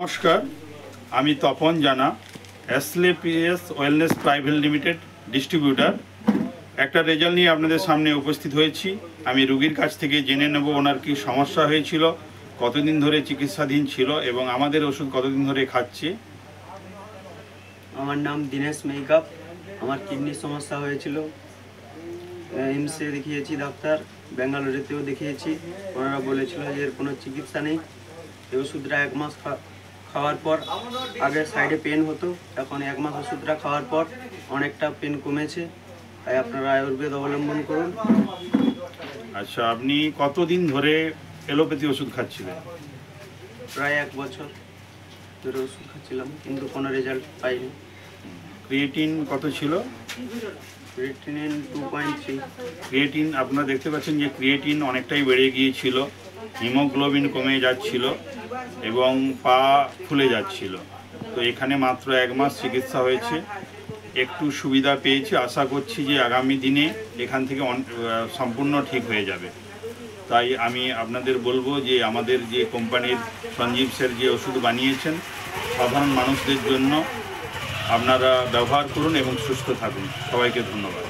নমস্কার, আমি তপন জানা, এসলে PS wellness private limited distributor. একটা রেজাল্ট নিয়ে আপনাদের সামনে উপস্থিত হয়েছি। আমি রোগীর কাছ থেকে জেনে নেব ওনার কি সমস্যা হয়েছিল, কতদিন ধরে চিকিৎসাধীন ছিল এবং আমাদের ওষুধ কতদিন ধরে খাচ্ছে। আমার নাম দীনেশ মেকআপ। আমার কিডনির সমস্যা হয়েছিল। এইমসে দেখিয়েছি ডাক্তার, ব্যাঙ্গালোরেতেও দেখিয়েছি। ওনারা বলেছিল যে এর কোনো চিকিৎসা নেই। এই ওষুধটা 1 মাস খাওয়ার পর আগে সাইডে পেন হতো, এখন 1 মাস ওষুধটা খাওয়ার পর অনেকটা পেন কমেছে। তাই আপনারা আয়ুর্বেদ অবলম্বন করুন। আচ্ছা, আপনি কতদিন ধরে এলোপ্যাথি ওষুধ খাচ্ছিলেন? প্রায় 1 বছর ধরে ওষুধ খাচ্ছিলাম, কিন্তু কোনো রেজাল্ট পাইনি। ক্রিয়েটিন কত ছিল? ক্রিয়েটিনিন 2.3। ক্রিয়েটিন আপনারা দেখতে পাচ্ছেন যে ক্রিয়েটিন অনেকটাই বেড়ে গিয়েছিল, হিমোগ্লোবিন কমে যাচ্ছিল এবং পা ফুলে যাচ্ছিল। তো এখানে মাত্র 1 মাস চিকিৎসা হয়েছে, একটু সুবিধা পেয়েছি। আশা করছি যে আগামী দিনে এখান থেকে সম্পূর্ণ ঠিক হয়ে যাবে। তাই আমি আপনাদের বলবো যে আমাদের যে কোম্পানির সঞ্জীব স্যার যে ওষুধ বানিয়েছেন সাধারণ মানুষদের জন্য আপনারা ব্যবহার করুন এবং সুস্থ থাকুন। সবাইকে ধন্যবাদ।